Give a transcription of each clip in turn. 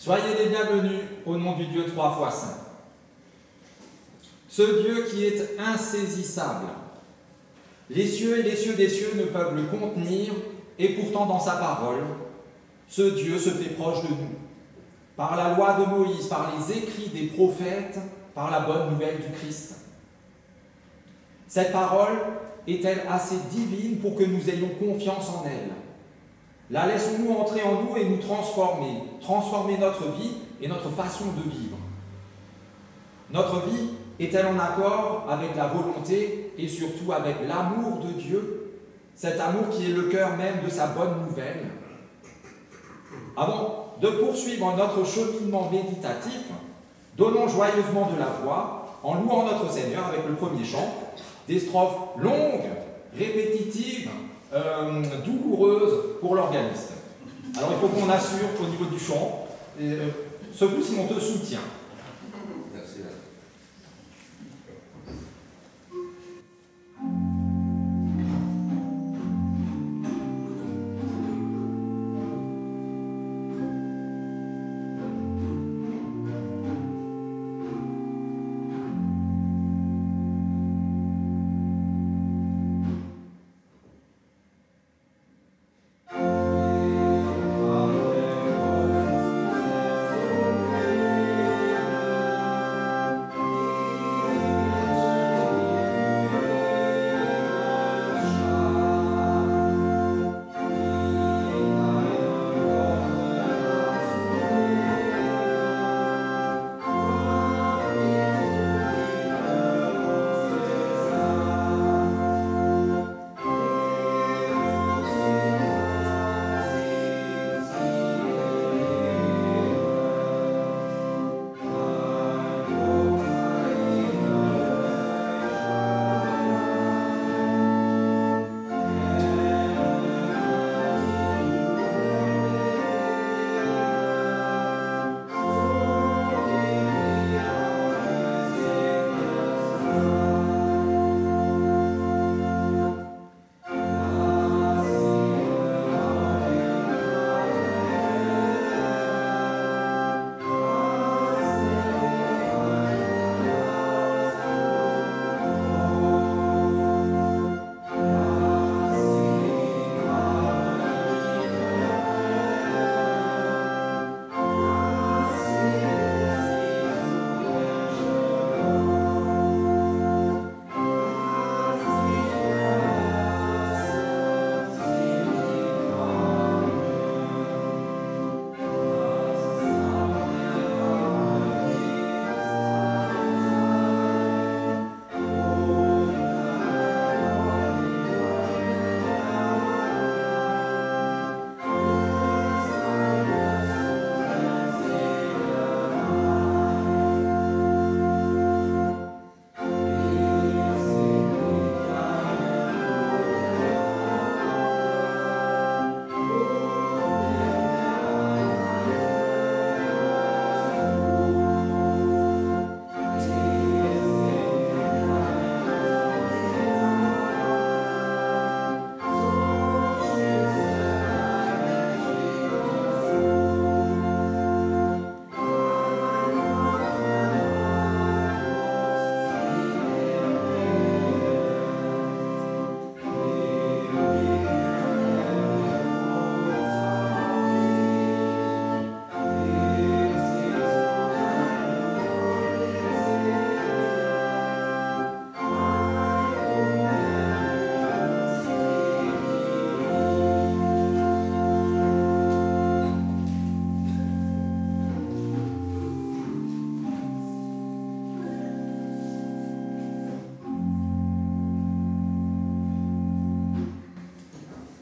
Soyez les bienvenus au nom du Dieu trois fois saint. Ce Dieu qui est insaisissable. Les cieux et les cieux des cieux ne peuvent le contenir, et pourtant dans sa parole, ce Dieu se fait proche de nous. Par la loi de Moïse, par les écrits des prophètes, par la bonne nouvelle du Christ. Cette parole est-elle assez divine pour que nous ayons confiance en elle? La laissons-nous entrer en nous et nous transformer notre vie et notre façon de vivre? Notre vie est-elle en accord avec la volonté et surtout avec l'amour de Dieu, cet amour qui est le cœur même de sa bonne nouvelle? Avant de poursuivre notre cheminement méditatif, donnons joyeusement de la voix en louant notre Seigneur avec le premier chant, des strophes longues, répétitives, douloureuses pour l'organiste. Alors il faut qu'on assure au niveau du chant, ce coup-ci on te soutient. Merci.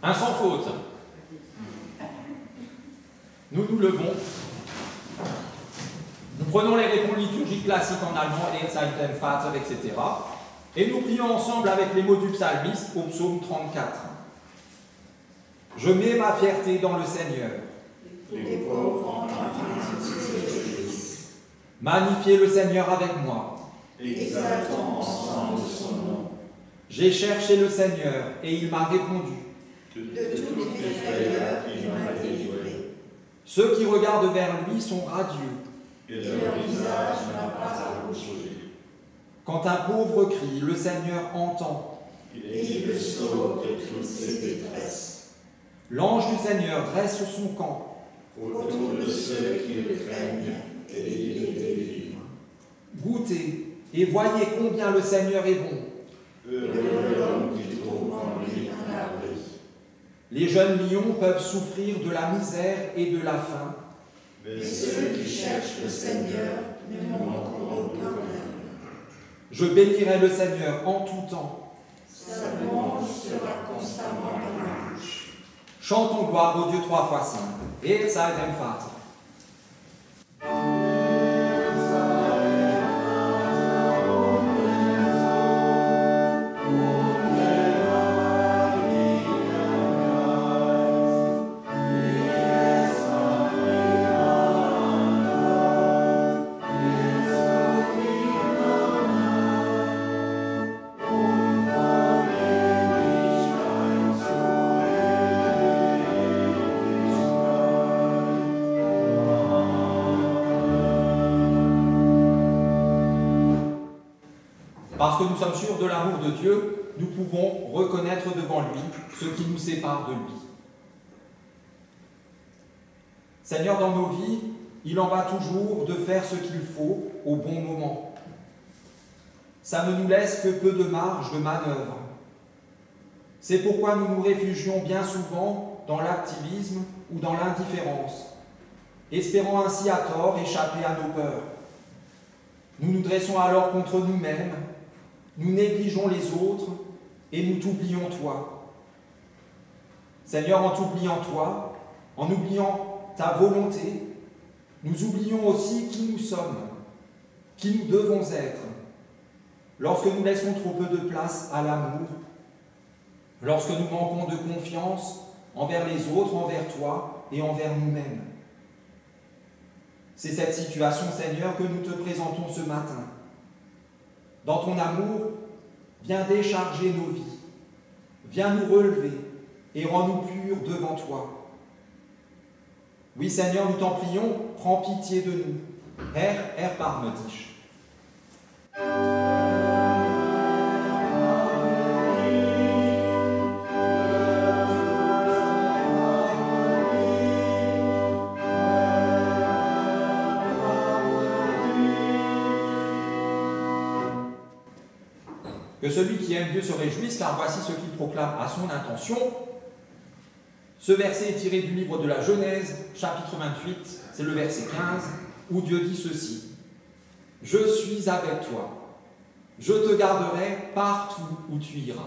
Un sans faute. Nous nous levons. Nous prenons les répons liturgiques classiques en allemand, et Zeiten, Vater, etc. Et nous prions ensemble avec les mots du psalmiste au psaume 34. Je mets ma fierté dans le Seigneur. Les pauvres entendent Magnifiez le Seigneur avec moi. exaltons ensemble son nom. J'ai cherché le Seigneur et il m'a répondu. De tous les frayeurs, il m'a délivré. Ceux qui regardent vers lui sont radieux. Et leur visage n'a pas à rougir. Quand un pauvre crie, le Seigneur entend. Et il le sauve de toutes ses détresses. L'ange du Seigneur dresse son camp Autour de ceux qui le craignent, et il les délivre. Goûtez et voyez combien le Seigneur est bon. Heureux l'homme qui trouve en lui un abri. Les jeunes lions peuvent souffrir de la misère et de la faim. Mais ceux qui cherchent le Seigneur ne manqueront aucun bien. Je bénirai le Seigneur en tout temps. Sa louange sera constamment dans ma bouche. Chantons gloire au Dieu 3 fois saint. Et ça aide fat. Parce que nous sommes sûrs de l'amour de Dieu, nous pouvons reconnaître devant lui ce qui nous sépare de lui. Seigneur, dans nos vies, il en va toujours de faire ce qu'il faut au bon moment. Ça ne nous laisse que peu de marge de manœuvre. C'est pourquoi nous nous réfugions bien souvent dans l'activisme ou dans l'indifférence, espérant ainsi à tort échapper à nos peurs. Nous nous dressons alors contre nous-mêmes, nous négligeons les autres et nous t'oublions toi. Seigneur, en t'oubliant toi, en oubliant ta volonté, nous oublions aussi qui nous sommes, qui nous devons être. Lorsque nous laissons trop peu de place à l'amour, lorsque nous manquons de confiance envers les autres, envers toi et envers nous-mêmes. C'est cette situation, Seigneur, que nous te présentons ce matin. Dans ton amour, viens décharger nos vies, viens nous relever et rends-nous purs devant toi. Oui, Seigneur, nous t'en prions, prends pitié de nous. Herr, barme dich. Que celui qui aime Dieu se réjouisse, car voici ce qu'il proclame à son intention. Ce verset est tiré du livre de la Genèse, chapitre 28, c'est le verset 15, où Dieu dit ceci. « Je suis avec toi, je te garderai partout où tu iras. »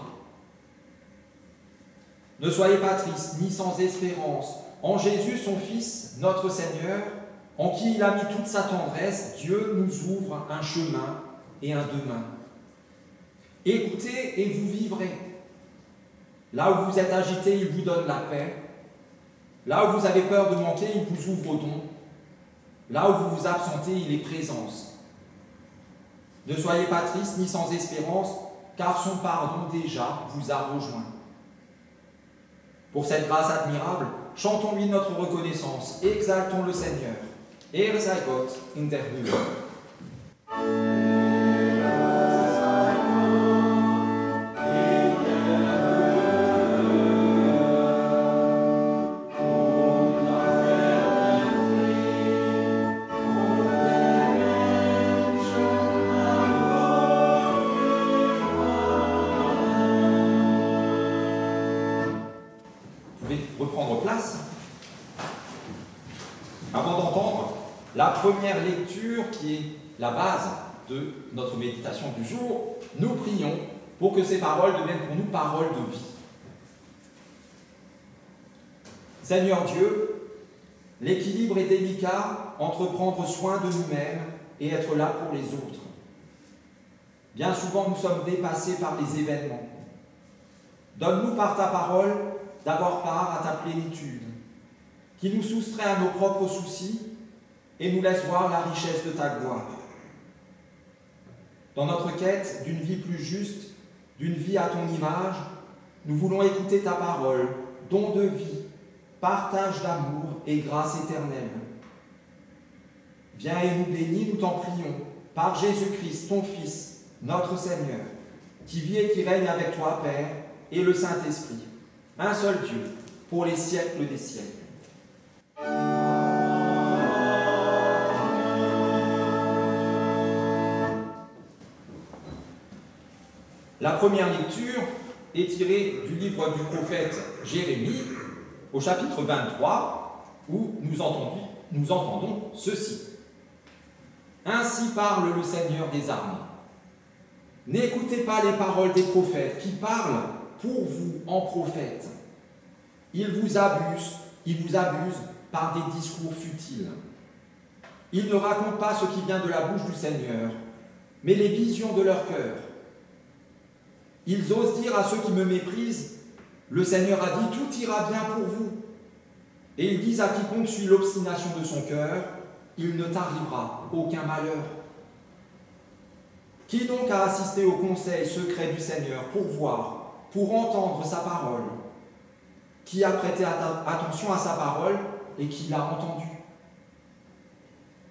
Ne soyez pas tristes ni sans espérance. En Jésus, son Fils, notre Seigneur, en qui il a mis toute sa tendresse, Dieu nous ouvre un chemin et un demain. Écoutez et vous vivrez. Là où vous êtes agité, il vous donne la paix. Là où vous avez peur de manquer, il vous ouvre au don. Là où vous vous absentez, il est présence. Ne soyez pas tristes ni sans espérance, car son pardon déjà vous a rejoint. Pour cette grâce admirable, chantons-lui notre reconnaissance, exaltons le Seigneur. Er sei Gott in der Höhe. Reprendre place. Avant d'entendre la première lecture qui est la base de notre méditation du jour, nous prions pour que ces paroles deviennent pour nous paroles de vie. Seigneur Dieu, l'équilibre est délicat entre prendre soin de nous-mêmes et être là pour les autres. Bien souvent, nous sommes dépassés par les événements. Donne-nous par ta parole d'avoir part à ta plénitude, qui nous soustrait à nos propres soucis et nous laisse voir la richesse de ta gloire. Dans notre quête d'une vie plus juste, d'une vie à ton image, nous voulons écouter ta parole, don de vie, partage d'amour et grâce éternelle. Viens et nous bénis, nous t'en prions, par Jésus-Christ, ton Fils, notre Seigneur, qui vit et qui règne avec toi, Père, et le Saint-Esprit, un seul Dieu, pour les siècles des siècles. La première lecture est tirée du livre du prophète Jérémie, au chapitre 23, où nous entendons ceci. Ainsi parle le Seigneur des armées. N'écoutez pas les paroles des prophètes qui parlent pour vous en prophètes. Ils vous abusent par des discours futiles. Ils ne racontent pas ce qui vient de la bouche du Seigneur, mais les visions de leur cœur. Ils osent dire à ceux qui me méprisent, le Seigneur a dit, tout ira bien pour vous. Et ils disent à quiconque suit l'obstination de son cœur, il ne t'arrivera aucun malheur. Qui donc a assisté au conseil secret du Seigneur pour voir, pour entendre sa parole? Qui a prêté attention à sa parole et qui l'a entendue?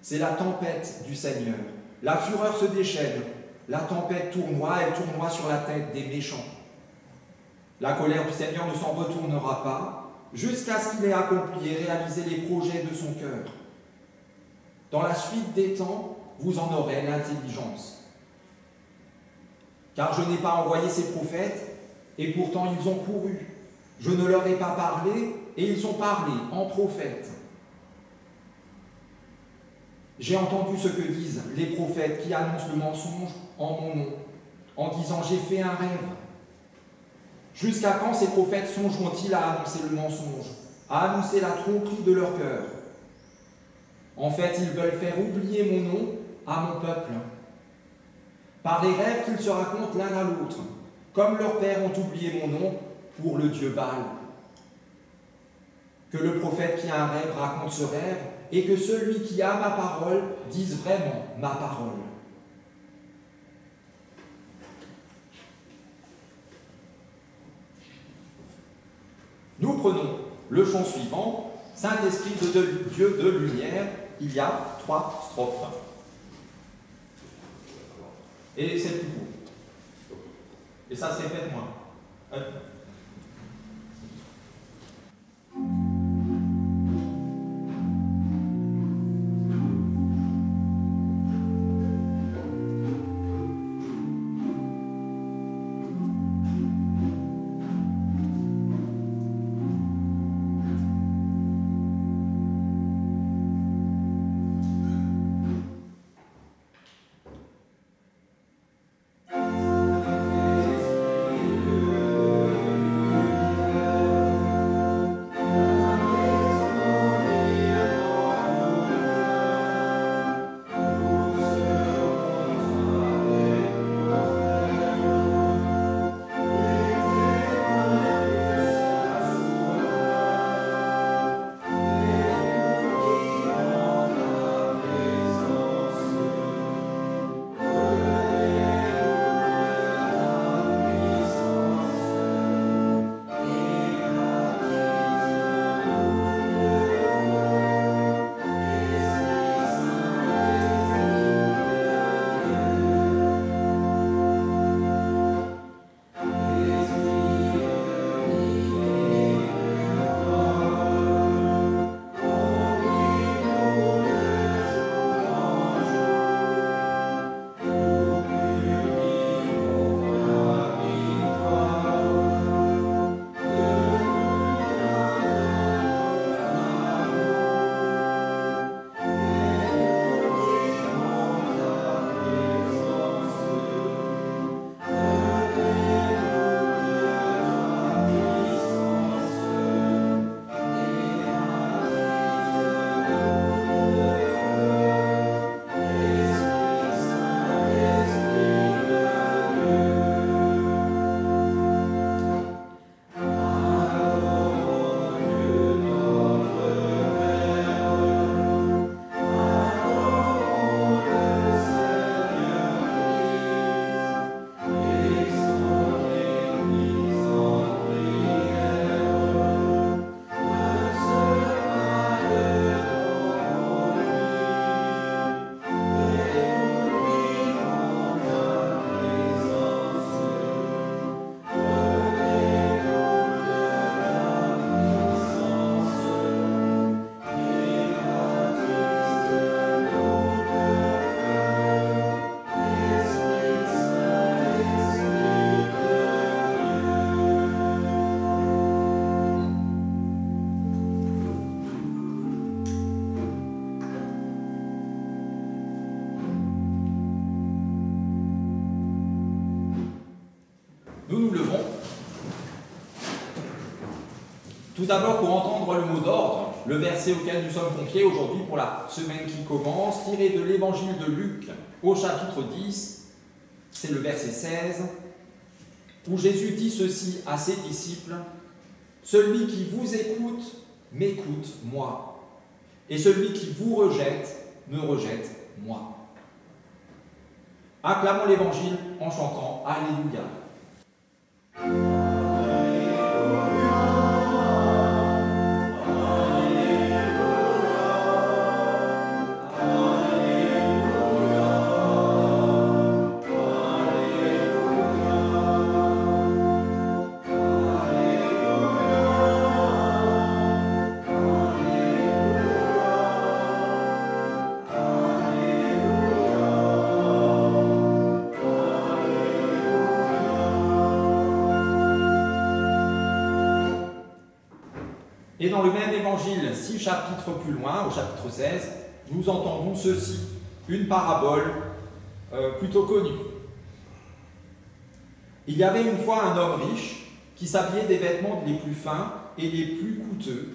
C'est la tempête du Seigneur. La fureur se déchaîne. La tempête tournoie, elle tournoie sur la tête des méchants. La colère du Seigneur ne s'en retournera pas jusqu'à ce qu'il ait accompli et réalisé les projets de son cœur. Dans la suite des temps, vous en aurez l'intelligence. Car je n'ai pas envoyé ces prophètes, et pourtant ils ont couru. Je ne leur ai pas parlé, et ils ont parlé en prophètes. J'ai entendu ce que disent les prophètes qui annoncent le mensonge en mon nom, en disant « j'ai fait un rêve ». Jusqu'à quand ces prophètes songeront-ils à annoncer le mensonge, à annoncer la tromperie de leur cœur? En fait, ils veulent faire oublier mon nom à mon peuple, par les rêves qu'ils se racontent l'un à l'autre, comme leurs pères ont oublié mon nom pour le dieu Baal. Que le prophète qui a un rêve raconte ce rêve, et que celui qui a ma parole dise vraiment ma parole. Nous prenons le chant suivant, Saint-Esprit de Dieu de lumière. Il y a 3 strophes. Et c'est plus court. Et ça se répète moins. Tout d'abord, pour entendre le mot d'ordre, le verset auquel nous sommes confiés aujourd'hui pour la semaine qui commence, tiré de l'évangile de Luc au chapitre 10, c'est le verset 16, où Jésus dit ceci à ses disciples: « Celui qui vous écoute, m'écoute, moi. Et celui qui vous rejette, me rejette, moi. » Acclamons l'évangile en chantant Alléluia. Et dans le même évangile, 6 chapitres plus loin, au chapitre 16, nous entendons ceci, une parabole plutôt connue. Il y avait une fois un homme riche qui s'habillait des vêtements les plus fins et les plus coûteux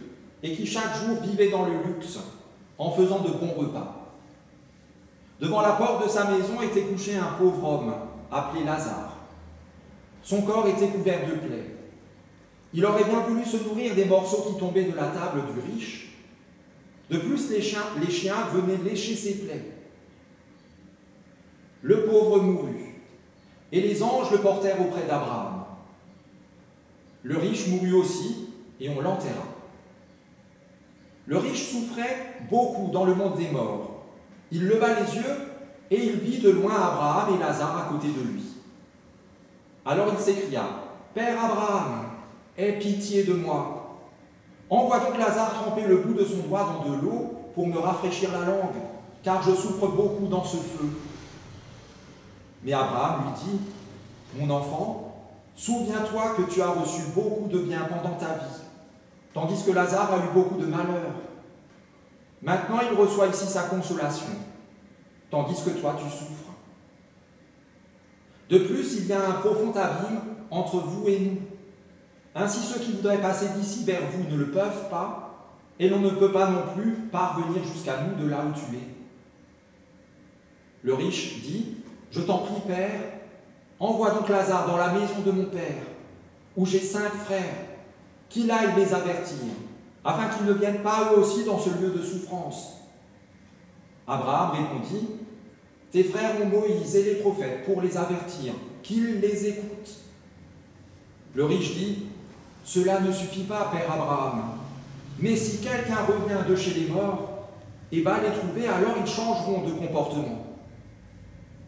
et qui chaque jour vivait dans le luxe en faisant de bons repas. Devant la porte de sa maison était couché un pauvre homme appelé Lazare. Son corps était couvert de plaies. Il aurait bien voulu se nourrir des morceaux qui tombaient de la table du riche. De plus, les chiens venaient lécher ses plaies. Le pauvre mourut, et les anges le portèrent auprès d'Abraham. Le riche mourut aussi, et on l'enterra. Le riche souffrait beaucoup dans le monde des morts. Il leva les yeux, et il vit de loin Abraham et Lazare à côté de lui. Alors il s'écria: « Père Abraham, aie pitié de moi. Envoie donc Lazare tremper le bout de son doigt dans de l'eau pour me rafraîchir la langue, car je souffre beaucoup dans ce feu. » Mais Abraham lui dit: « Mon enfant, souviens-toi que tu as reçu beaucoup de bien pendant ta vie, tandis que Lazare a eu beaucoup de malheur. Maintenant, il reçoit ici sa consolation, tandis que toi, tu souffres. De plus, il y a un profond abîme entre vous et nous. Ainsi, ceux qui voudraient passer d'ici vers vous ne le peuvent pas, et l'on ne peut pas non plus parvenir jusqu'à nous de là où tu es. » Le riche dit: « Je t'en prie, Père, envoie donc Lazare dans la maison de mon Père, où j'ai 5 frères, qu'il aille les avertir, afin qu'ils ne viennent pas eux aussi dans ce lieu de souffrance. » Abraham répondit: « Tes frères ont Moïse et les prophètes pour les avertir, qu'ils les écoutent. » Le riche dit: « Cela ne suffit pas, Père Abraham, mais si quelqu'un revient de chez les morts et va les trouver, alors ils changeront de comportement. »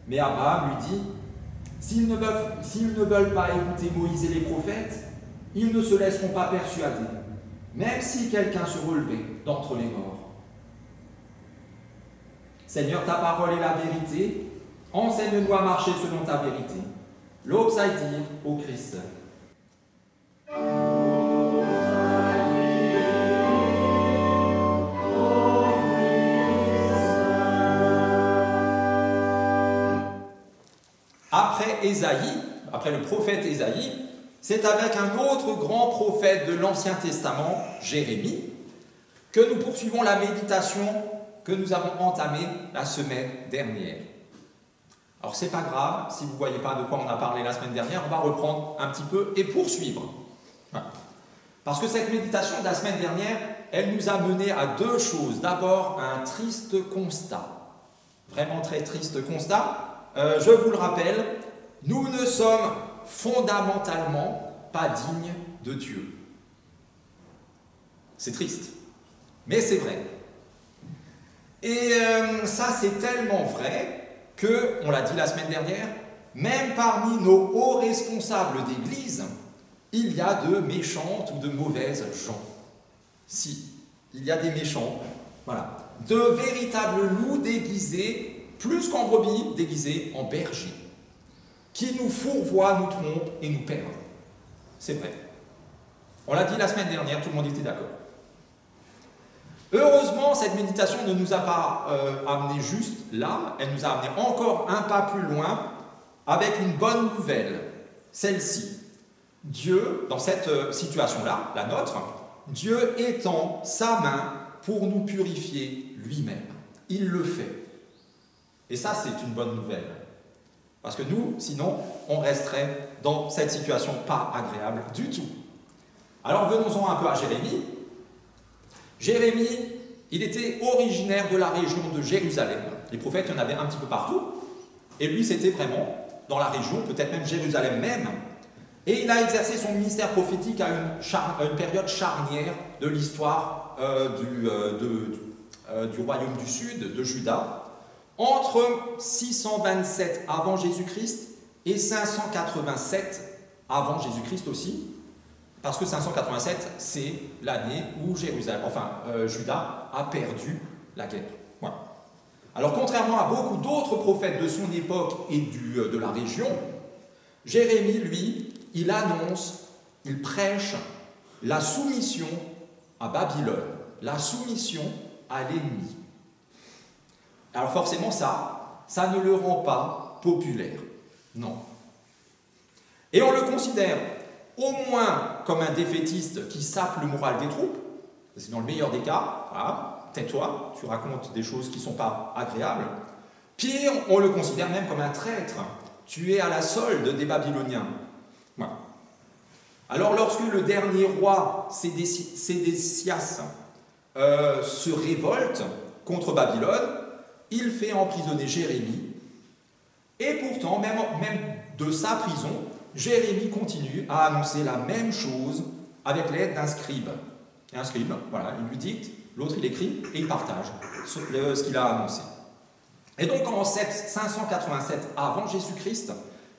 Mais Abraham lui dit: « S'ils ne veulent pas écouter Moïse et les prophètes, ils ne se laisseront pas persuader, même si quelqu'un se relevait d'entre les morts. » Seigneur, ta parole est la vérité, enseigne-nous à marcher selon ta vérité. L'aube à dire au Christ. Après le prophète Ésaïe, c'est avec un autre grand prophète de l'Ancien Testament, Jérémie, que nous poursuivons la méditation que nous avons entamée la semaine dernière. Alors c'est pas grave, si vous ne voyez pas de quoi on a parlé la semaine dernière, on va reprendre un petit peu et poursuivre. Parce que cette méditation de la semaine dernière, elle nous a mené à 2 choses. D'abord, un triste constat, vraiment très triste constat. Je vous le rappelle, nous ne sommes fondamentalement pas dignes de Dieu. C'est triste, mais c'est vrai. Et ça, c'est tellement vrai que, on l'a dit la semaine dernière, même parmi nos hauts responsables d'Église, il y a de méchantes ou de mauvaises gens. Si, il y a des méchants, voilà, de véritables loups déguisés, plus qu'en brebis, déguisés en bergers, qui nous fourvoient, nous trompent et nous perdent. C'est vrai. On l'a dit la semaine dernière, tout le monde était d'accord. Heureusement, cette méditation ne nous a pas amené juste là, elle nous a amené encore un pas plus loin avec une bonne nouvelle, celle-ci. Dieu, dans cette situation-là, la nôtre, Dieu étend sa main pour nous purifier lui-même. Il le fait. Et ça, c'est une bonne nouvelle. Parce que nous, sinon, on resterait dans cette situation pas agréable du tout. Alors venons-en un peu à Jérémie. Jérémie, il était originaire de la région de Jérusalem. Les prophètes, il y en avait un petit peu partout. Et lui, c'était vraiment dans la région, peut-être même Jérusalem même. Et il a exercé son ministère prophétique à une période charnière de l'histoire du royaume du Sud, de Juda, entre 627 avant Jésus-Christ et 587 avant Jésus-Christ aussi, parce que 587, c'est l'année où Juda a perdu la guerre. Voilà. Alors, contrairement à beaucoup d'autres prophètes de son époque et de la région, Jérémie, lui, il annonce, il prêche la soumission à Babylone, la soumission à l'ennemi. Alors forcément, ça ne le rend pas populaire. Non. Et on le considère au moins comme un défaitiste qui sape le moral des troupes. C'est dans le meilleur des cas. Voilà. Tais-toi, tu racontes des choses qui ne sont pas agréables. Pire, on le considère même comme un traître, tué à la solde des Babyloniens. Voilà. Alors lorsque le dernier roi, Sédécias, se révolte contre Babylone, il fait emprisonner Jérémie. Et pourtant, même de sa prison, Jérémie continue à annoncer la même chose avec l'aide d'un scribe. Et un scribe, voilà, il lui dicte, l'autre il écrit et il partage ce qu'il a annoncé. Et donc en 587 avant Jésus-Christ,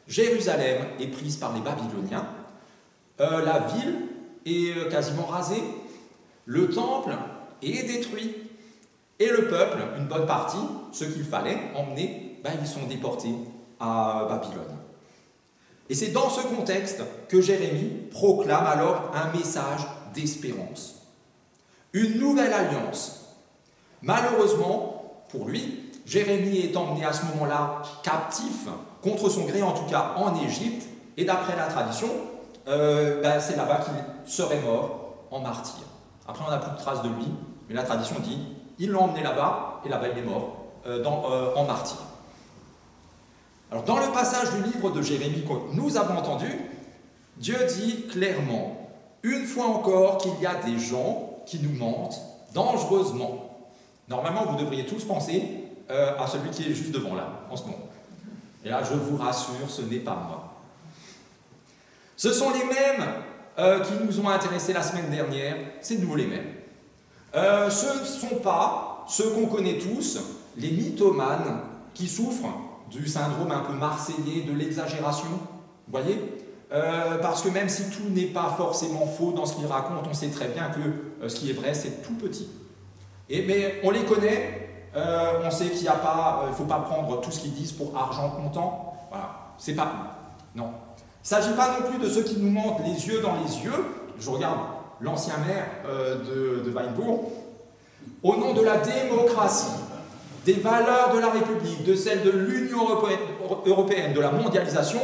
Jérusalem est prise par les Babyloniens, la ville est quasiment rasée, le temple est détruit, et le peuple, une bonne partie, ceux qu'il fallait emmener, ils sont déportés à Babylone. Et c'est dans ce contexte que Jérémie proclame alors un message d'espérance. Une nouvelle alliance. Malheureusement, pour lui, Jérémie est emmené à ce moment-là captif, contre son gré en tout cas, en Égypte, et d'après la tradition, c'est là-bas qu'il serait mort en martyr. Après, on n'a plus de traces de lui, mais la tradition dit ils l'ont emmené là-bas, et là-bas il est mort en martyr. Alors, dans le passage du livre de Jérémie que nous avons entendu, Dieu dit clairement, une fois encore, qu'il y a des gens qui nous mentent dangereusement. Normalement, vous devriez tous penser à celui qui est juste devant là, en ce moment. Et là, je vous rassure, ce n'est pas moi. Ce sont les mêmes qui nous ont intéressés la semaine dernière, c'est de nouveau les mêmes. Ce ne sont pas ceux qu'on connaît tous, les mythomanes qui souffrent du syndrome un peu marseillais de l'exagération, vous voyez, parce que même si tout n'est pas forcément faux dans ce qu'ils racontent, on sait très bien que ce qui est vrai, c'est tout petit. Mais on les connaît, on sait qu'il n'y a pas, il ne faut pas prendre tout ce qu'ils disent pour argent comptant, voilà, c'est pas eux, non. Il ne s'agit pas non plus de ceux qui nous mentent les yeux dans les yeux, je regarde l'ancien maire de Weinbourg, au nom de la démocratie, des valeurs de la République, de celles de l'Union européenne, de la mondialisation,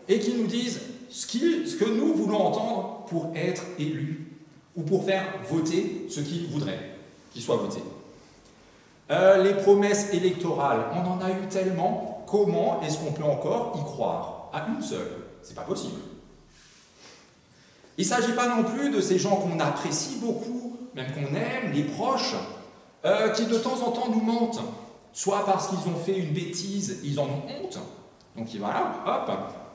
et qui nous disent ce que nous voulons entendre pour être élus, ou pour faire voter ce qu'ils voudraient qu'il soit voté. Les promesses électorales, on en a eu tellement, comment est-ce qu'on peut encore y croire à une seule? C'est pas possible. Il ne s'agit pas non plus de ces gens qu'on apprécie beaucoup, même qu'on aime, les proches, qui de temps en temps nous mentent, soit parce qu'ils ont fait une bêtise, ils en ont honte, donc voilà, hop,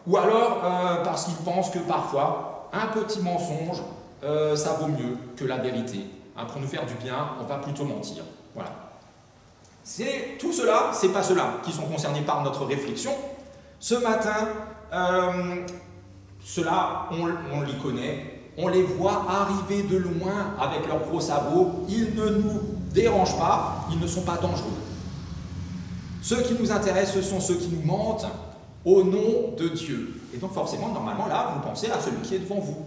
ou alors parce qu'ils pensent que parfois, un petit mensonge, ça vaut mieux que la vérité. Hein, pour nous faire du bien, on va plutôt mentir. Voilà. Tout cela, ce n'est pas ceux-là qui sont concernés par notre réflexion. Ce matin, ceux-là, on les connaît, on les voit arriver de loin avec leurs gros sabots, ils ne nous dérangent pas, ils ne sont pas dangereux. Ceux qui nous intéressent, ce sont ceux qui nous mentent au nom de Dieu. Et donc forcément, normalement, là, vous pensez à celui qui est devant vous.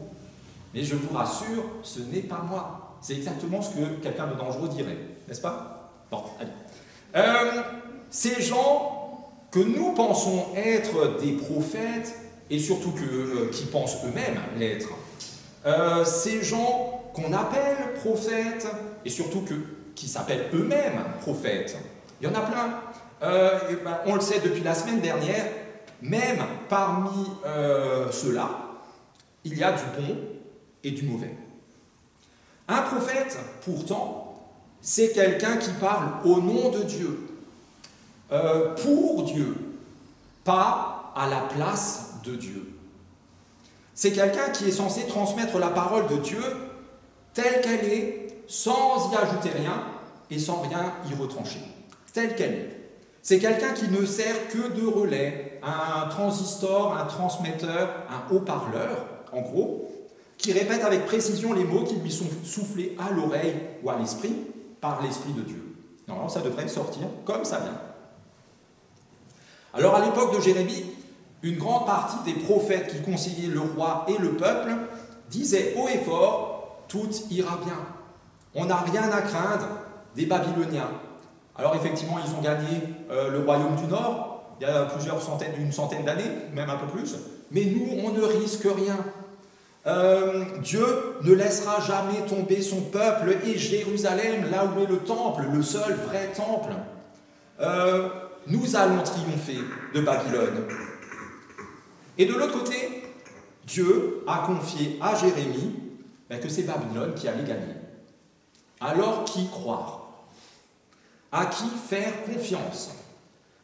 Mais je vous rassure, ce n'est pas moi. C'est exactement ce que quelqu'un de dangereux dirait, n'est-ce pas? Bon, allez. Ces gens que nous pensons être des prophètes, et surtout qui pensent eux-mêmes l'être, ces gens qu'on appelle prophètes, et surtout qui s'appellent eux-mêmes prophètes. Il y en a plein. On le sait depuis la semaine dernière, même parmi ceux-là, il y a du bon et du mauvais. Un prophète, pourtant, c'est quelqu'un qui parle au nom de Dieu, pour Dieu, pas à la place de Dieu. C'est quelqu'un qui est censé transmettre la parole de Dieu telle qu'elle est, sans y ajouter rien et sans rien y retrancher, telle qu'elle est. C'est quelqu'un qui ne sert que de relais, un transistor, un transmetteur, un haut-parleur, en gros, qui répète avec précision les mots qui lui sont soufflés à l'oreille ou à l'esprit par l'Esprit de Dieu. Normalement, ça devrait sortir comme ça vient. Alors, à l'époque de Jérémie, une grande partie des prophètes qui conseillaient le roi et le peuple disaient haut et fort « tout ira bien ». On n'a rien à craindre des Babyloniens. Alors effectivement, ils ont gagné le royaume du Nord, il y a une centaine d'années, même un peu plus. Mais nous, on ne risque rien. Dieu ne laissera jamais tomber son peuple et Jérusalem, là où est le temple, le seul vrai temple. Nous allons triompher de Babylone. Et de l'autre côté, Dieu a confié à Jérémie que c'est Babylone qui allait gagner. Alors, qui croire? À qui faire confiance?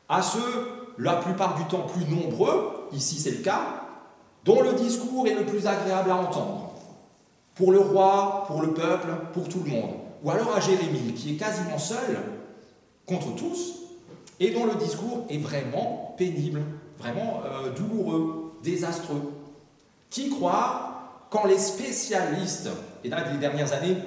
À ceux, la plupart du temps plus nombreux, ici c'est le cas, dont le discours est le plus agréable à entendre, pour le roi, pour le peuple, pour tout le monde. Ou alors à Jérémie, qui est quasiment seul contre tous, et dont le discours est vraiment pénible, vraiment douloureux, désastreux. Qui croire quand les spécialistes, et là, les dernières années,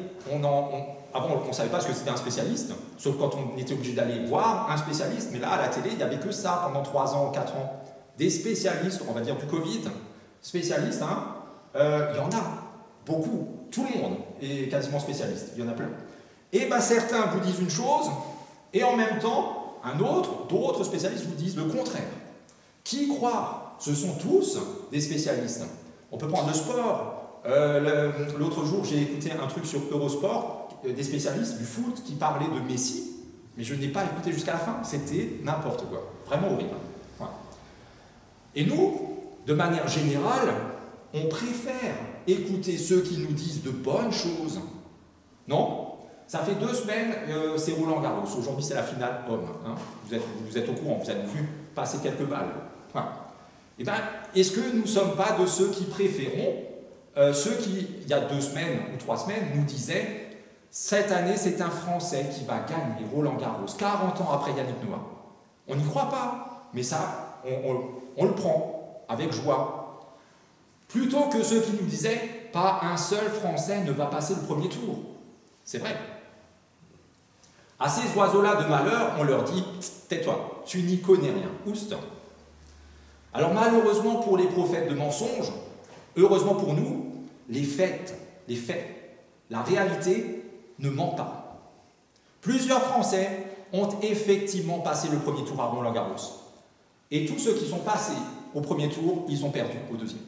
avant, on ne savait pas ce que c'était un spécialiste, sauf quand on était obligé d'aller voir un spécialiste, mais là, à la télé, il n'y avait que ça pendant 3 ans, 4 ans. Des spécialistes, on va dire du Covid, spécialistes, il y en a beaucoup, tout le monde est quasiment spécialiste, il y en a plein. Et certains vous disent une chose, et en même temps, d'autres spécialistes vous disent le contraire. Qui croire? Ce sont tous des spécialistes. On peut prendre le sport. L'autre jour, j'ai écouté un truc sur Eurosport, des spécialistes du foot qui parlaient de Messi, mais je n'ai pas écouté jusqu'à la fin. C'était n'importe quoi. Vraiment horrible. Voilà. Et nous, de manière générale, on préfère écouter ceux qui nous disent de bonnes choses. Non? Ça fait 2 semaines, c'est Roland-Garros. Aujourd'hui, c'est la finale homme. Hein. Vous êtes au courant, vous avez vu passer quelques balles. Voilà. Eh bien, est-ce que nous ne sommes pas de ceux qui préférons ceux qui, il y a 2 semaines ou 3 semaines, nous disaient « Cette année, c'est un Français qui va gagner Roland-Garros, 40 ans après Yannick Noah. » On n'y croit pas, mais ça, on le prend avec joie. Plutôt que ceux qui nous disaient « Pas un seul Français ne va passer le premier tour. » C'est vrai. À ces oiseaux-là de malheur, on leur dit « Tais-toi, tu n'y connais rien. Oust !» Alors malheureusement pour les prophètes de mensonges, heureusement pour nous, les faits, la réalité ne ment pas. Plusieurs Français ont effectivement passé le premier tour à Roland-Garros. Et tous ceux qui sont passés au premier tour, ils ont perdu au deuxième.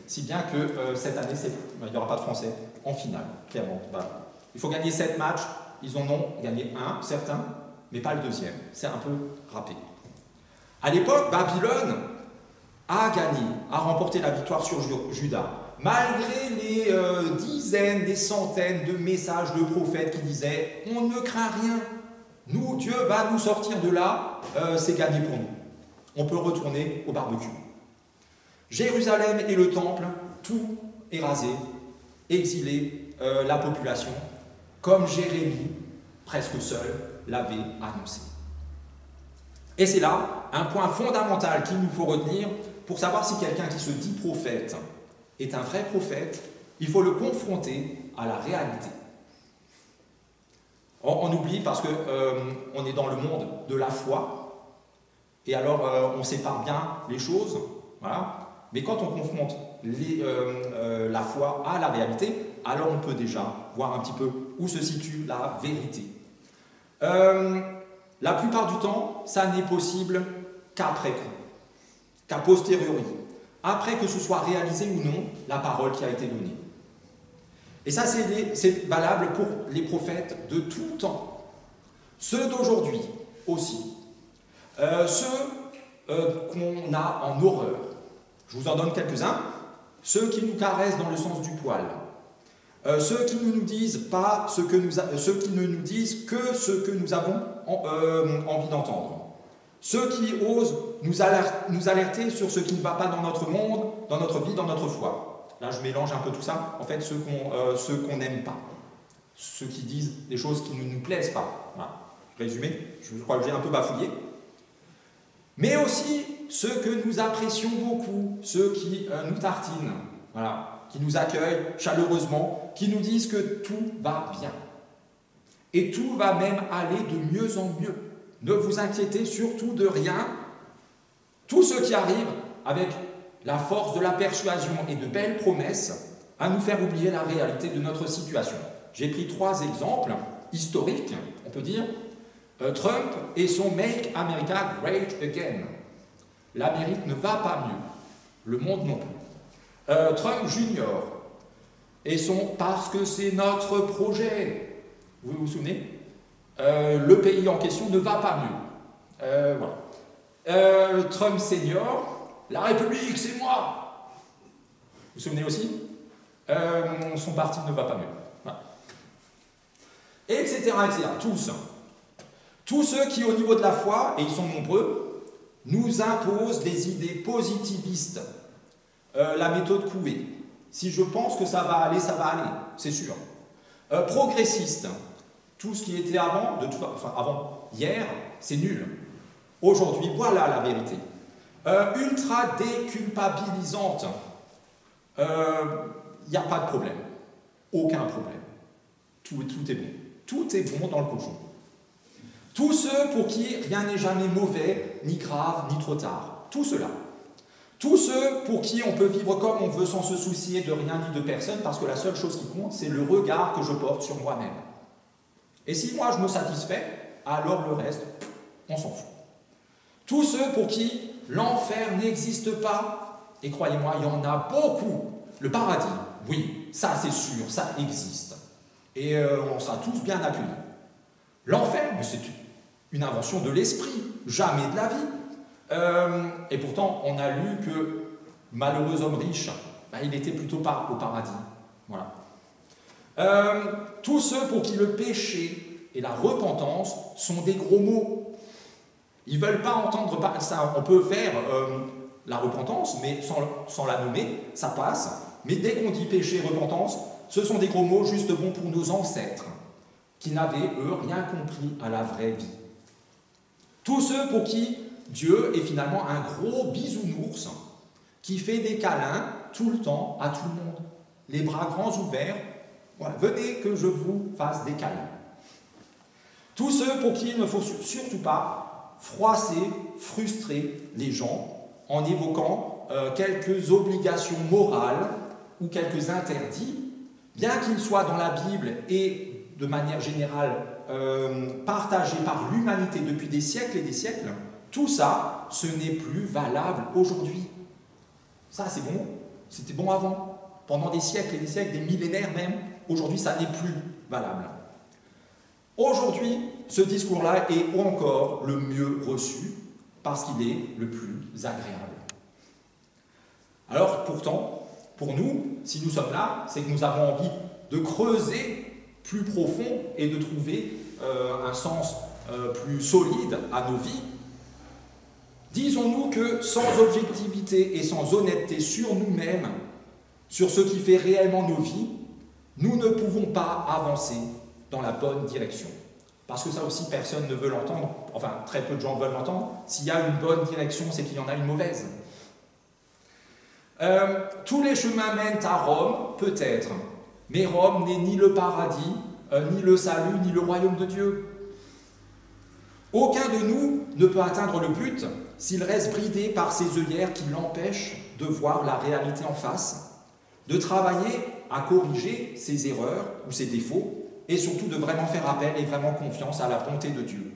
Si bien que cette année, il n'y aura pas de Français en finale, clairement. Il faut gagner 7 matchs, ils en ont gagné 1, certains, mais pas le deuxième. C'est un peu râpé. À l'époque, Babylone a gagné, a remporté la victoire sur Juda, malgré les dizaines, des centaines de messages de prophètes qui disaient « On ne craint rien, nous, Dieu va nous sortir de là, c'est gagné pour nous. On peut retourner au barbecue. » Jérusalem et le temple, tout est rasé, exilé, la population, comme Jérémie, presque seul, l'avait annoncé. Et c'est là un point fondamental qu'il nous faut retenir pour savoir si quelqu'un qui se dit prophète est un vrai prophète. Il faut le confronter à la réalité. On oublie parce qu'on est dans le monde de la foi, et alors on sépare bien les choses, voilà. Mais quand on confronte la foi à la réalité, alors on peut déjà voir un petit peu où se situe la vérité. La plupart du temps, ça n'est possible qu'après coup, qu'a posteriori, après que ce soit réalisé ou non la parole qui a été donnée. Et ça, c'est valable pour les prophètes de tout temps. Ceux d'aujourd'hui aussi. Ceux qu'on a en horreur. Je vous en donne quelques-uns. Ceux qui nous caressent dans le sens du poil. Ceux qui ne nous disent pas ceux qui ne nous disent que ce que nous avons envie d'entendre. Ceux qui osent nous alerter sur ce qui ne va pas dans notre monde, dans notre vie, dans notre foi. Là, je mélange un peu tout ça. En fait, ceux qu'on n'aime pas. Ceux qui disent des choses qui ne nous plaisent pas. Voilà. Résumé, je crois que j'ai un peu bafouillé. Mais aussi ceux que nous apprécions beaucoup, ceux qui nous tartinent, voilà, qui nous accueillent chaleureusement, qui nous disent que tout va bien. Et tout va même aller de mieux en mieux. Ne vous inquiétez surtout de rien. Tout ce qui arrive avec la force de la persuasion et de belles promesses à nous faire oublier la réalité de notre situation. J'ai pris 3 exemples historiques, on peut dire. Trump et son Make America Great Again. L'Amérique ne va pas mieux. Le monde non plus. Trump Junior et son Parce que c'est notre projet. Vous vous souvenez? Le pays en question ne va pas mieux. Voilà. Trump Senior, la République, c'est moi. Vous vous souvenez aussi? Son parti ne va pas mieux. Voilà. Etc., etc. Tous ceux qui, au niveau de la foi, et ils sont nombreux, nous imposent des idées positivistes. La méthode Coué. Si je pense que ça va aller, c'est sûr. Progressiste. Tout ce qui était avant, avant hier, c'est nul. Aujourd'hui, voilà la vérité. Ultra déculpabilisante. Il n'y a pas de problème. Aucun problème. Tout est bon. Tout est bon dans le cochon. Tous ceux pour qui rien n'est jamais mauvais, ni grave, ni trop tard. Tout cela. Tous ceux pour qui on peut vivre comme on veut sans se soucier de rien ni de personne, parce que la seule chose qui compte, c'est le regard que je porte sur moi-même. Et si moi je me satisfais, alors le reste, on s'en fout. Tous ceux pour qui l'enfer n'existe pas, et croyez-moi, il y en a beaucoup. Le paradis, oui, ça c'est sûr, ça existe. Et on sera tous bien accueillis. L'enfer, mais c'est une invention de l'esprit, jamais de la vie. Et pourtant, on a lu que malheureux homme riche, il était plutôt au paradis. Voilà. Tous ceux pour qui le péché et la repentance sont des gros mots. Ils ne veulent pas entendre ça. On peut faire la repentance, mais sans la nommer, ça passe. Mais dès qu'on dit péché et repentance, ce sont des gros mots juste bons pour nos ancêtres, qui n'avaient, eux, rien compris à la vraie vie. Tous ceux pour qui Dieu est finalement un gros bisounours qui fait des câlins tout le temps à tout le monde. Les bras grands ouverts, voilà, venez que je vous fasse des câlins. Tous ceux pour qui il ne faut surtout pas froisser, frustrer les gens en évoquant quelques obligations morales ou quelques interdits, bien qu'ils soient dans la Bible et de manière générale partagés par l'humanité depuis des siècles et des siècles. Tout ça, ce n'est plus valable aujourd'hui. Ça, c'est bon. C'était bon avant. Pendant des siècles et des siècles, des millénaires même. Aujourd'hui, ça n'est plus valable. Aujourd'hui, ce discours-là est encore le mieux reçu parce qu'il est le plus agréable. Alors, pourtant, pour nous, si nous sommes là, c'est que nous avons envie de creuser plus profond et de trouver un sens plus solide à nos vies. Disons-nous que sans objectivité et sans honnêteté sur nous-mêmes, sur ce qui fait réellement nos vies, nous ne pouvons pas avancer dans la bonne direction. Parce que ça aussi, personne ne veut l'entendre, enfin très peu de gens veulent l'entendre. S'il y a une bonne direction, c'est qu'il y en a une mauvaise. Tous les chemins mènent à Rome, peut-être, mais Rome n'est ni le paradis, ni le salut, ni le royaume de Dieu. Aucun de nous ne peut atteindre le but s'il reste bridé par ces œillères qui l'empêchent de voir la réalité en face, de travailler à corriger ses erreurs ou ses défauts, et surtout de vraiment faire appel et vraiment confiance à la bonté de Dieu.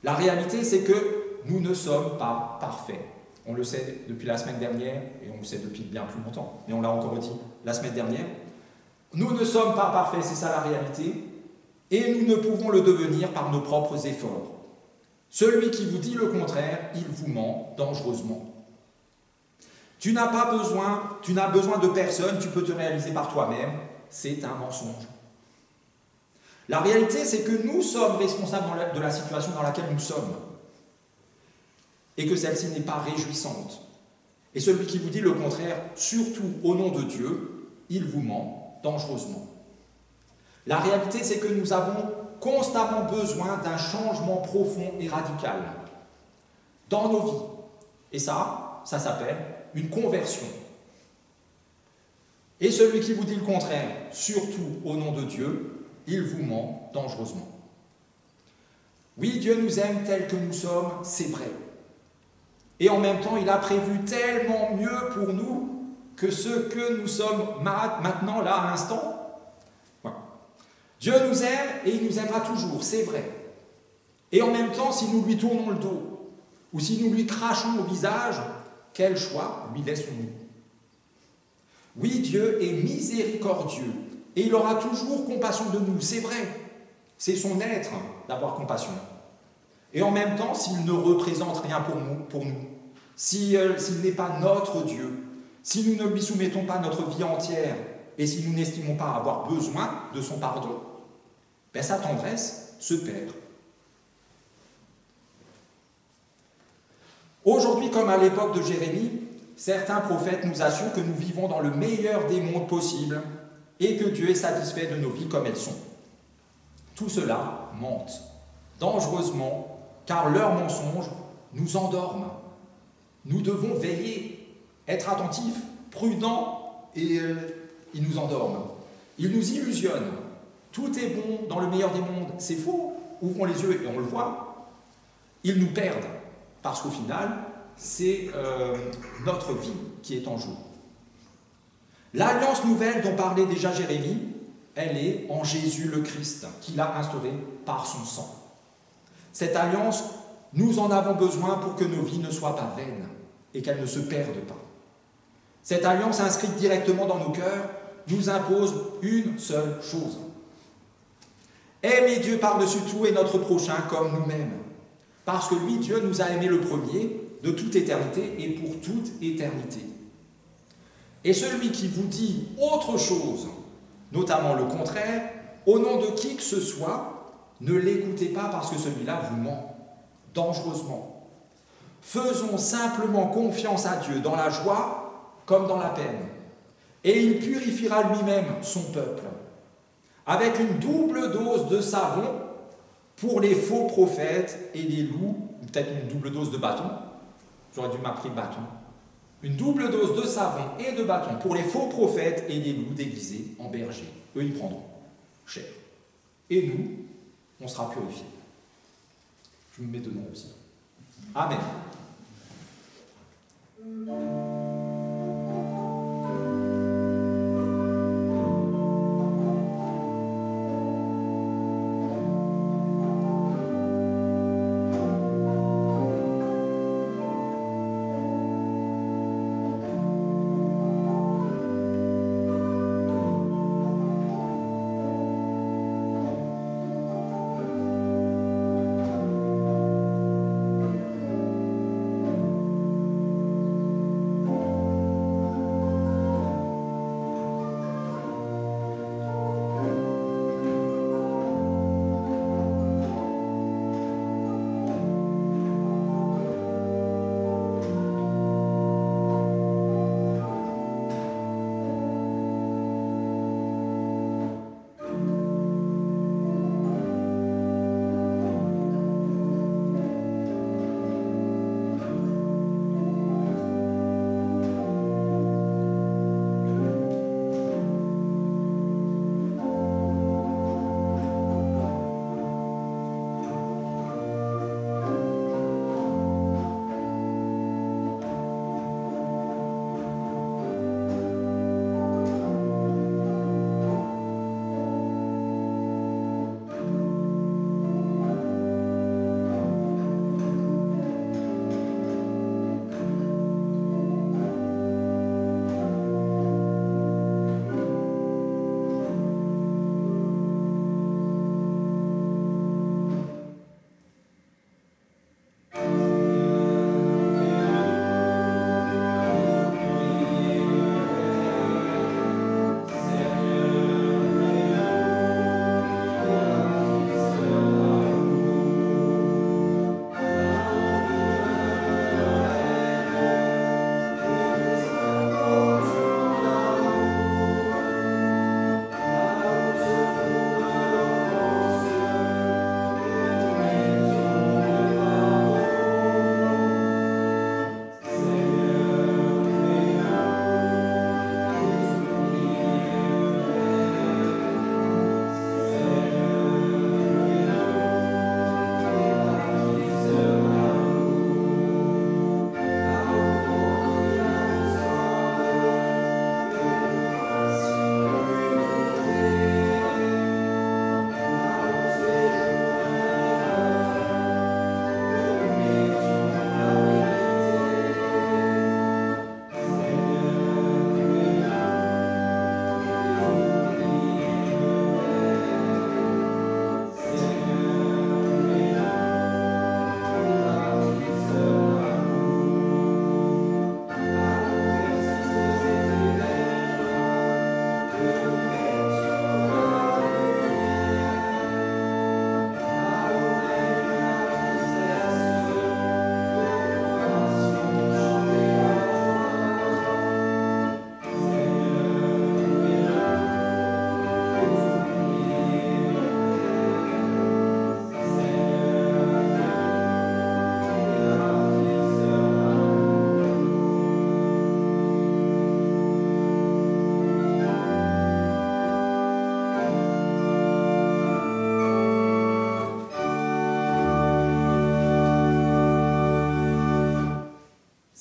La réalité, c'est que nous ne sommes pas parfaits. On le sait depuis la semaine dernière, et on le sait depuis bien plus longtemps, mais on l'a encore dit la semaine dernière. Nous ne sommes pas parfaits, c'est ça la réalité, et nous ne pouvons le devenir par nos propres efforts. Celui qui vous dit le contraire, il vous ment dangereusement. Tu n'as besoin de personne, tu peux te réaliser par toi-même, c'est un mensonge. La réalité, c'est que nous sommes responsables de la situation dans laquelle nous sommes, et que celle-ci n'est pas réjouissante. Et celui qui vous dit le contraire, surtout au nom de Dieu, il vous ment dangereusement. La réalité, c'est que nous avons constamment besoin d'un changement profond et radical dans nos vies. Et ça s'appelle une conversion. Et celui qui vous dit le contraire, surtout au nom de Dieu, il vous ment dangereusement. Oui, Dieu nous aime tels que nous sommes, c'est vrai. Et en même temps, il a prévu tellement mieux pour nous que ce que nous sommes maintenant, là, à l'instant. Voilà. Dieu nous aime et il nous aimera toujours, c'est vrai. Et en même temps, si nous lui tournons le dos, ou si nous lui crachons au visage, quel choix lui laissons-nous? Oui, Dieu est miséricordieux et il aura toujours compassion de nous, c'est vrai. C'est son être d'avoir compassion. Et en même temps, s'il ne représente rien pour nous, s'il n'est pas notre Dieu, si nous ne lui soumettons pas notre vie entière et si nous n'estimons pas avoir besoin de son pardon, sa tendresse se perd. Aujourd'hui, comme à l'époque de Jérémie, certains prophètes nous assurent que nous vivons dans le meilleur des mondes possibles et que Dieu est satisfait de nos vies comme elles sont. Tout cela mente dangereusement, car leurs mensonges nous endorment. Nous devons veiller, être attentifs, prudents, et ils nous endorment. Ils nous illusionnent. Tout est bon dans le meilleur des mondes. C'est faux. Ouvrons les yeux et on le voit. Ils nous perdent, parce qu'au final, c'est notre vie qui est en jeu. L'alliance nouvelle dont parlait déjà Jérémie, elle est en Jésus le Christ, qu'il a instaurée par son sang. Cette alliance, nous en avons besoin pour que nos vies ne soient pas vaines et qu'elles ne se perdent pas. Cette alliance inscrite directement dans nos cœurs nous impose une seule chose. Aimer Dieu par-dessus tout et notre prochain comme nous-mêmes. Parce que lui, Dieu, nous a aimés le premier de toute éternité et pour toute éternité. Et celui qui vous dit autre chose, notamment le contraire, au nom de qui que ce soit, ne l'écoutez pas parce que celui-là vous ment dangereusement. Faisons simplement confiance à Dieu dans la joie comme dans la peine. Et il purifiera lui-même son peuple avec une double dose de savon pour les faux prophètes et les loups, ou peut-être une double dose de bâton. J'aurais dû m'appeler bâton. Une double dose de savon et de bâton pour les faux prophètes et les loups déguisés en bergers. Eux, ils prendront cher. Et nous, on sera purifiés. Je me mets dedans aussi. Amen.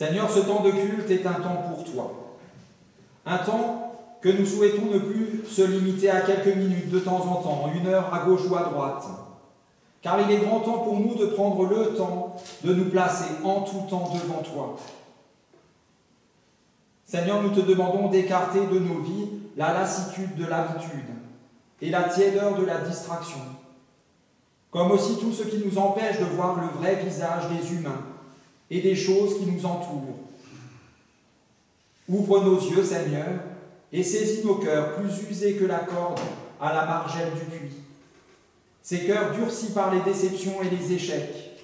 Seigneur, ce temps de culte est un temps pour toi. Un temps que nous souhaitons ne plus se limiter à quelques minutes de temps en temps, 1 heure à gauche ou à droite. Car il est grand temps pour nous de prendre le temps de nous placer en tout temps devant toi. Seigneur, nous te demandons d'écarter de nos vies la lassitude de l'habitude et la tiédeur de la distraction, comme aussi tout ce qui nous empêche de voir le vrai visage des humains et des choses qui nous entourent. Ouvre nos yeux, Seigneur, et saisis nos cœurs plus usés que la corde à la margelle du puits, ces cœurs durcis par les déceptions et les échecs.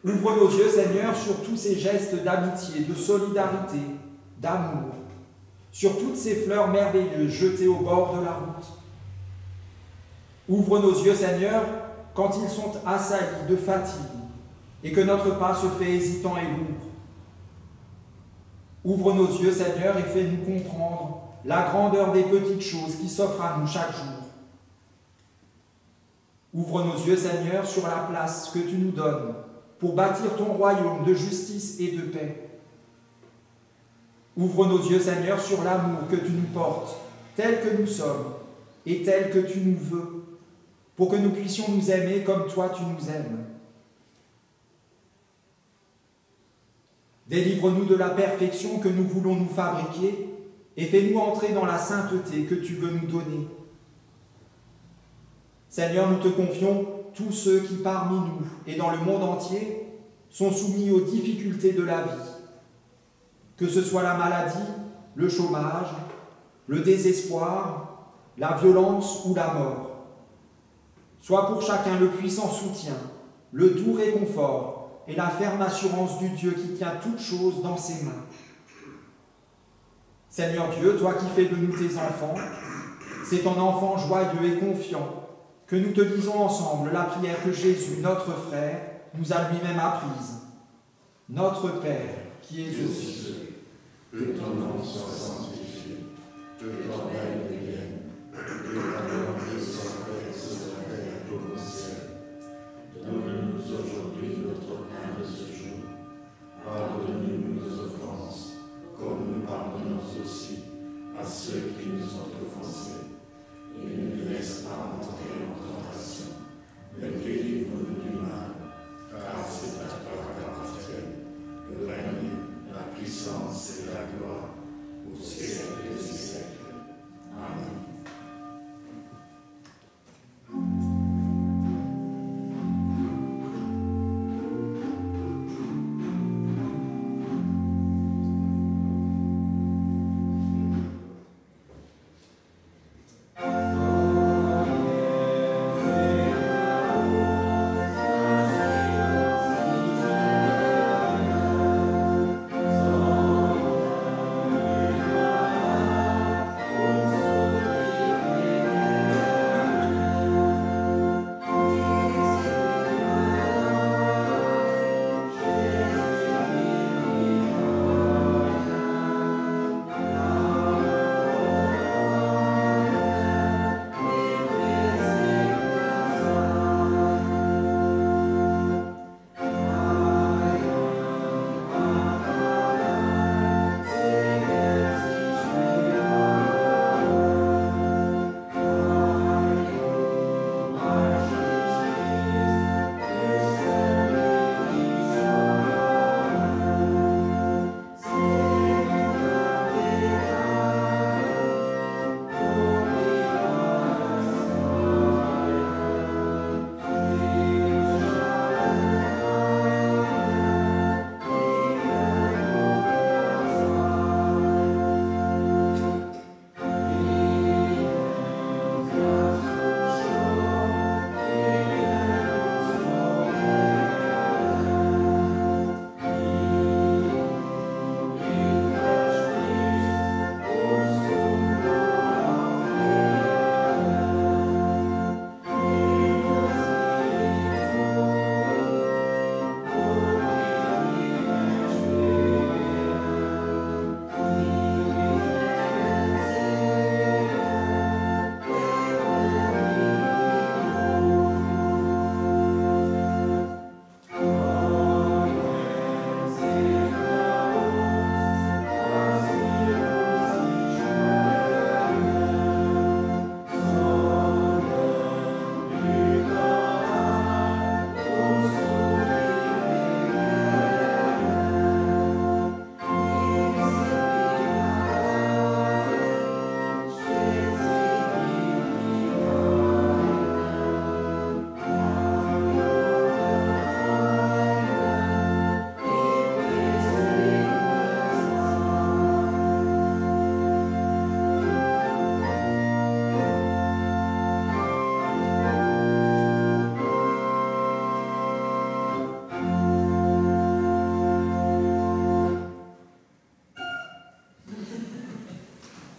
Ouvre nos yeux, Seigneur, sur tous ces gestes d'amitié, de solidarité, d'amour, sur toutes ces fleurs merveilleuses jetées au bord de la route. Ouvre nos yeux, Seigneur, quand ils sont assaillis de fatigue et que notre pas se fait hésitant et lourd. Ouvre nos yeux, Seigneur, et fais-nous comprendre la grandeur des petites choses qui s'offrent à nous chaque jour. Ouvre nos yeux, Seigneur, sur la place que tu nous donnes pour bâtir ton royaume de justice et de paix. Ouvre nos yeux, Seigneur, sur l'amour que tu nous portes, tel que nous sommes et tel que tu nous veux, pour que nous puissions nous aimer comme toi tu nous aimes. Délivre-nous de la perfection que nous voulons nous fabriquer et fais-nous entrer dans la sainteté que tu veux nous donner. Seigneur, nous te confions tous ceux qui parmi nous et dans le monde entier sont soumis aux difficultés de la vie, que ce soit la maladie, le chômage, le désespoir, la violence ou la mort. Sois pour chacun le puissant soutien, le doux réconfort et la ferme assurance du Dieu qui tient toutes choses dans ses mains. Seigneur Dieu, toi qui fais de nous tes enfants, c'est en enfant joyeux et confiant que nous te disons ensemble la prière que Jésus, notre frère, nous a lui-même apprise. Notre Père, qui es aux cieux, que ton nom soit sanctifié, que ton règne vienne, que ta volonté soit faite sur la terre comme au ciel. Donne-nous aujourd'hui notre pain de ce jour. Pardonne-nous nos offenses, comme nous pardonnons aussi à ceux qui nous ont offensés. Et ne nous laisse pas entrer en tentation, mais délivre-nous du mal, car c'est à toi qu'appartiennent le règne, la puissance et la gloire, au siècle des siècles. Amen.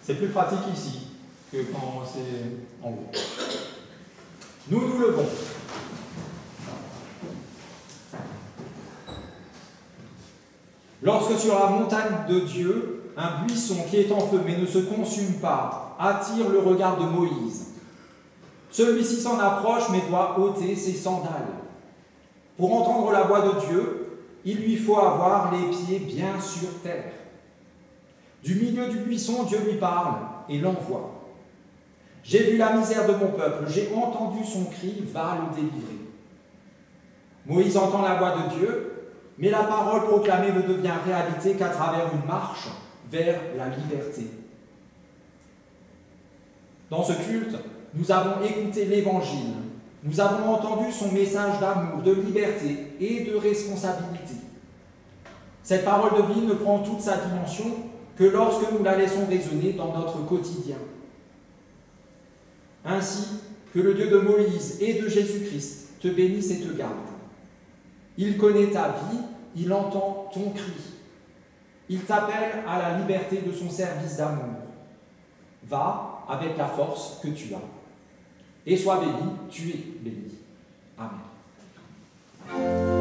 C'est plus pratique ici que quand c'est en haut. Nous nous levons. Lorsque sur la montagne de Dieu, un buisson qui est en feu mais ne se consume pas attire le regard de Moïse. Celui-ci s'en approche mais doit ôter ses sandales. Pour entendre la voix de Dieu, il lui faut avoir les pieds bien sur terre. Du milieu du buisson, Dieu lui parle et l'envoie. J'ai vu la misère de mon peuple, j'ai entendu son cri, va le délivrer. Moïse entend la voix de Dieu, mais la parole proclamée ne devient réalité qu'à travers une marche vers la liberté. Dans ce culte, nous avons écouté l'Évangile, nous avons entendu son message d'amour, de liberté et de responsabilité. Cette parole de vie ne prend toute sa dimension que lorsque nous la laissons résonner dans notre quotidien. Ainsi, que le Dieu de Moïse et de Jésus-Christ te bénisse et te garde. Il connaît ta vie, il entend ton cri. Il t'appelle à la liberté de son service d'amour. Va avec la force que tu as. Et sois béni, tu es béni. Amen.